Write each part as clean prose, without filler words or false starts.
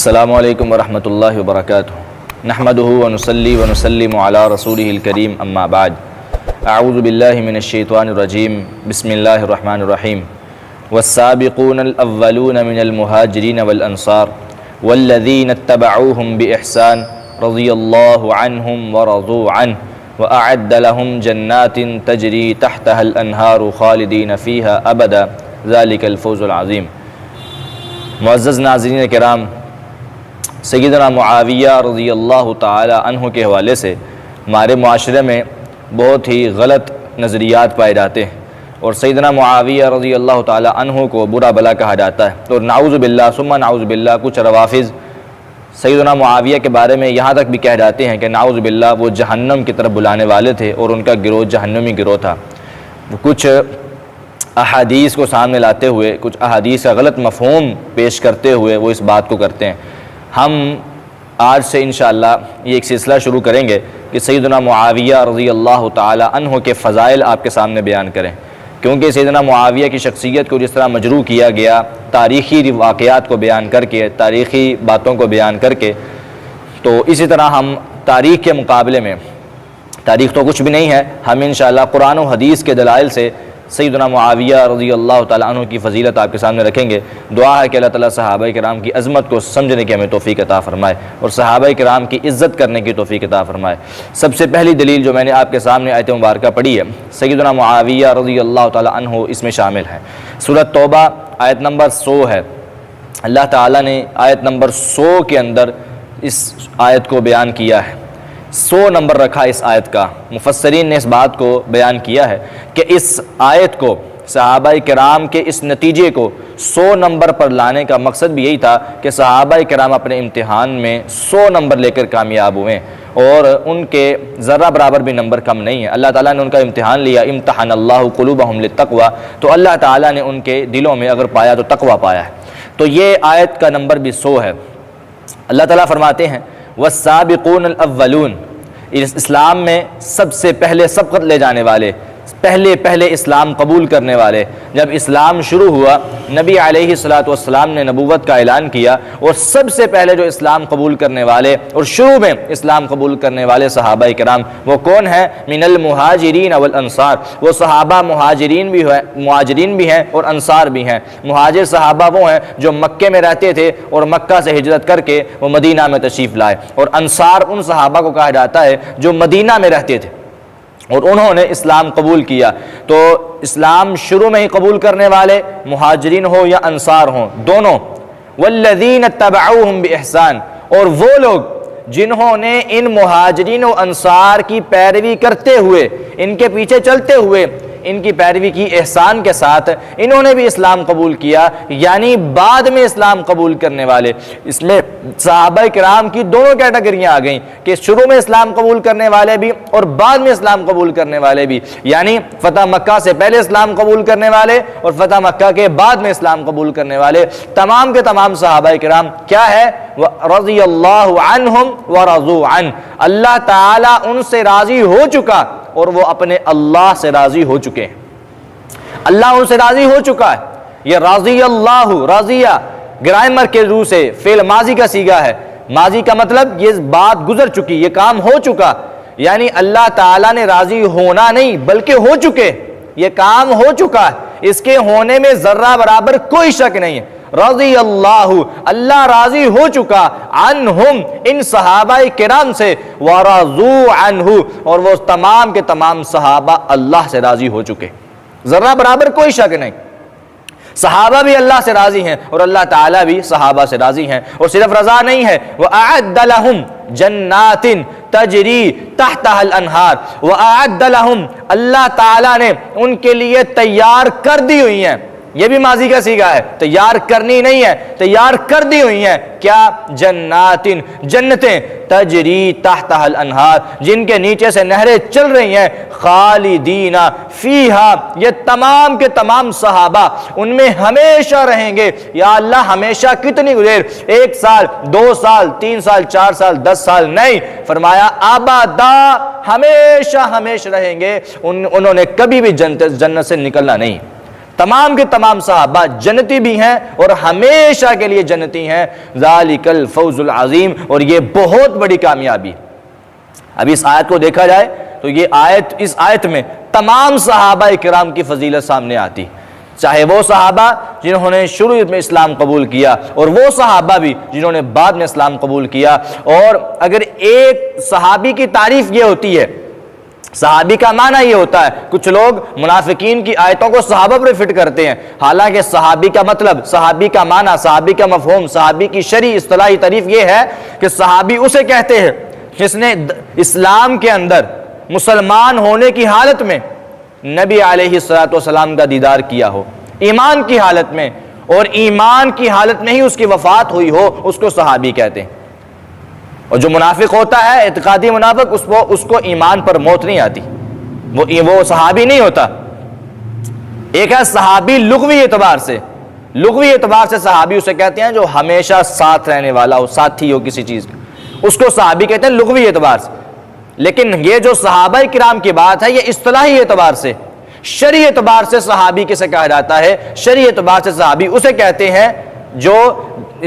السلام علیکم ورحمۃ اللہ وبرکاتہ نحمدہ ونصلی ونسلم علی رسولہ الکریم اما بعد اعوذ باللہ من الشیطان الرجیم بسم اللہ الرحمن الرحیم والسابقون الاولون من المہاجرین والانصار والذین اتبعوہم باحسان رضی اللہ عنہم ورضوا عنہ واعد لهم جنات تجری تحتها الانہار خالدین فیہا ابدا ذلک الفوز العظیم۔ معزز ناظرین کرام، سیدنا معاویہ رضی اللہ تعالی عنہ کے حوالے سے ہمارے معاشرے میں بہت ہی غلط نظریات پائے جاتے ہیں اور سیدنا معاویہ رضی اللہ تعالی عنہ کو برا بلا کہا جاتا ہے، اور نعوذ باللہ ثم نعوذ باللہ کچھ روافض سیدنا معاویہ کے بارے میں یہاں تک بھی کہہ جاتے ہیں کہ نعوذ باللہ وہ جہنم کی طرف بلانے والے تھے اور ان کا گروہ جہنمی گروہ تھا۔ کچھ احادیث کو سامنے لاتے ہوئے، کچھ احادیث کا غلط مفہوم پیش کرتے ہوئے وہ اس بات کو کرتے ہیں۔ ہم آج سے انشاءاللہ یہ ایک سلسلہ شروع کریں گے کہ سیدنا معاویہ رضی اللہ تعالی عنہ کے فضائل آپ کے سامنے بیان کریں، کیونکہ سیدنا معاویہ کی شخصیت کو جس طرح مجروح کیا گیا تاریخی واقعات کو بیان کر کے، تاریخی باتوں کو بیان کر کے، تو اسی طرح ہم تاریخ کے مقابلے میں، تاریخ تو کچھ بھی نہیں ہے، ہم انشاءاللہ قرآن و حدیث کے دلائل سے سیدنا معاویہ رضی اللہ تعالیٰ عنہ کی فضیلت آپ کے سامنے رکھیں گے۔ دعا ہے کہ اللہ تعالیٰ صحابہ کرام کی عظمت کو سمجھنے کی ہمیں توفیق عطا فرمائے اور صحابہ کرام کی عزت کرنے کی توفیق عطا فرمائے۔ سب سے پہلی دلیل جو میں نے آپ کے سامنے آیت مبارکہ پڑھی ہے، سیدنا معاویہ رضی اللہ تعالیٰ عنہ اس میں شامل ہے۔ سورۃ توبہ آیت نمبر 100 ہے۔ اللہ تعالیٰ نے آیت نمبر 100 کے اندر اس آیت کو بیان کیا ہے، 100 نمبر رکھا اس آیت کا۔ مفسرین نے اس بات کو بیان کیا ہے کہ اس آیت کو، صحابہ کرام کے اس نتیجے کو 100 نمبر پر لانے کا مقصد بھی یہی تھا کہ صحابہ کرام اپنے امتحان میں 100 نمبر لے کر کامیاب ہوئے اور ان کے ذرہ برابر بھی نمبر کم نہیں ہے۔ اللہ تعالیٰ نے ان کا امتحان لیا، امتحان اللہ قلوبہم للتقوی، تو اللہ تعالیٰ نے ان کے دلوں میں اگر پایا تو تقوی پایا ہے۔ تو یہ آیت کا نمبر بھی 100 ہے۔ اللہ تعالیٰ فرماتے ہیں والسابقون الاولون، اسلام میں سب سے پہلے سبقت لے جانے والے، پہلے اسلام قبول کرنے والے۔ جب اسلام شروع ہوا، نبی علیہ الصلوۃ والسلام نے نبوت کا اعلان کیا اور سب سے پہلے جو اسلام قبول کرنے والے اور شروع میں اسلام قبول کرنے والے صحابہ کرام وہ کون ہیں؟ من المہاجرین والانصار، وہ صحابہ مہاجرین بھی ہیں اور انصار بھی ہیں۔ مہاجر صحابہ وہ ہیں جو مکے میں رہتے تھے اور مکہ سے ہجرت کر کے وہ مدینہ میں تشریف لائے، اور انصار ان صحابہ کو کہا جاتا ہے جو مدینہ میں رہتے تھے اور انہوں نے اسلام قبول کیا۔ تو اسلام شروع میں ہی قبول کرنے والے مہاجرین ہو یا انصار ہوں، دونوں۔ والذین اتبعوہم باحسان، اور وہ لوگ جنہوں نے ان مہاجرین و انصار کی پیروی کرتے ہوئے، ان کے پیچھے چلتے ہوئے ان کی پیروی کی احسان کے ساتھ، انہوں نے بھی اسلام قبول کیا، یعنی بعد میں اسلام قبول کرنے والے۔ اس لیے صحابہ کرام کی دونوں کیٹیگریاں آ گئیں کہ شروع میں اسلام قبول کرنے والے بھی اور بعد میں اسلام قبول کرنے والے بھی، یعنی فتح مکہ سے پہلے اسلام قبول کرنے والے اور فتح مکہ کے بعد میں اسلام قبول کرنے والے۔ تمام کے تمام صحابہ کرام کیا ہے؟ رضی اللہ عنہم ورضوا عنہ، اللہ تعالیٰ ان سے راضی ہو چکا اور وہ اپنے اللہ سے راضی ہو چکے ہیں۔ اللہ ان سے راضی ہو چکا ہے۔ یہ راضی اللہ، راضیہ گرامر کے روح سے فعل ماضی کا صیغہ ہے۔ ماضی کا مطلب یہ بات گزر چکی، یہ کام ہو چکا، یعنی اللہ تعالیٰ نے راضی ہونا نہیں بلکہ ہو چکے، یہ کام ہو چکا ہے، اس کے ہونے میں ذرہ برابر کوئی شک نہیں ہے۔ رضی اللہ، اللہ راضی ہو چکا، عنہم ان صحابہ کرام سے، ورضوا عنہ اور وہ تمام کے تمام صحابہ اللہ سے راضی ہو چکے، ذرہ برابر کوئی شک نہیں۔ صحابہ بھی اللہ سے راضی ہیں اور اللہ تعالیٰ بھی صحابہ سے راضی ہیں، اور صرف رضا نہیں ہے، وَأَعَدَّ لَهُمْ جَنَّاتٍ تَجْرِي تَحْتَهَا الْأَنْهَارُ، وَأَعَدَّ لَهُمْ اللہ تعالیٰ نے ان کے لیے تیار کر دی ہوئی ہیں، یہ بھی ماضی کا صیغہ ہے، تیار کرنی نہیں ہے، تیار کر دی ہوئی ہیں۔ کیا؟ جناتن، جنتیں، تجری تحتها الانہار، جن کے نیچے سے نہریں چل رہی ہیں، خالدین فیہا، یہ تمام کے تمام صحابہ ان میں ہمیشہ رہیں گے۔ یا اللہ ہمیشہ کتنی دیر؟ 1 سال، 2 سال، 3 سال، 4 سال، 10 سال نہیں، فرمایا ابدا، ہمیشہ رہیں گے، انہوں نے کبھی بھی جنت سے نکلنا نہیں۔ تمام کے تمام صحابہ جنتی بھی ہیں اور ہمیشہ کے لیے جنتی ہیں۔ ذالک الفوز العظیم، اور یہ بہت بڑی کامیابی۔ اب اس آیت کو دیکھا جائے تو اس آیت میں تمام صحابہ کرام کی فضیلت سامنے آتی، چاہے وہ صحابہ جنہوں نے شروع میں اسلام قبول کیا اور وہ صحابہ بھی جنہوں نے بعد میں اسلام قبول کیا۔ اور اگر ایک صحابی کی تعریف یہ ہوتی ہے، صحابی کا معنی یہ ہوتا ہے، کچھ لوگ منافقین کی آیتوں کو صحابہ پر فٹ کرتے ہیں، حالانکہ صحابی کا مطلب، صحابی کا معنی، صحابی کا مفہوم، صحابی کی شرعی اصطلاحی تعریف یہ ہے کہ صحابی اسے کہتے ہیں جس نے اسلام کے اندر مسلمان ہونے کی حالت میں نبی علیہ الصلوۃ والسلام کا دیدار کیا ہو، ایمان کی حالت میں، اور ایمان کی حالت میں ہی اس کی وفات ہوئی ہو، اس کو صحابی کہتے ہیں۔ اور جو منافق ہوتا ہے، اعتقادی منافق، اس کو ایمان پر موت نہیں آتی، وہ صحابی نہیں ہوتا۔ ایک ہے صحابی لغوی اعتبار سے صحابی اسے کہتے ہیں جو ہمیشہ ساتھ رہنے والا ہو، ساتھی ہو کسی چیز کا، اس کو صحابی کہتے ہیں لغوی اعتبار سے۔ لیکن یہ جو صحابہ کرام کی بات ہے، یہ اصطلاحی اعتبار سے، شرعی اعتبار سے صحابی کسے کہا جاتا ہے؟ شرعی اعتبار سے صحابی اسے کہتے ہیں جو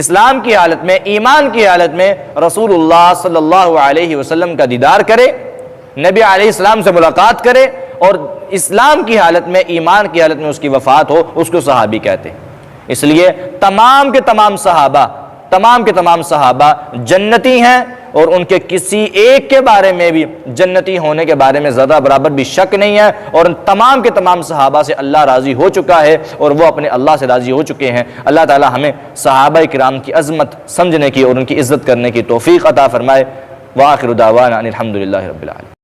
اسلام کی حالت میں، ایمان کی حالت میں رسول اللہ صلی اللہ علیہ وسلم کا دیدار کرے، نبی علیہ السلام سے ملاقات کرے، اور اسلام کی حالت میں، ایمان کی حالت میں اس کی وفات ہو، اس کو صحابی کہتے ہیں۔ اس لیے تمام کے تمام صحابہ جنتی ہیں، اور ان کے کسی ایک کے بارے میں بھی جنتی ہونے کے بارے میں ذرہ برابر بھی شک نہیں ہے، اور ان تمام کے تمام صحابہ سے اللہ راضی ہو چکا ہے اور وہ اپنے اللہ سے راضی ہو چکے ہیں۔ اللہ تعالی ہمیں صحابہ کرام کی عظمت سمجھنے کی اور ان کی عزت کرنے کی توفیق عطا فرمائے۔ وآخر دعوانا ان الحمد للہ رب العالمین۔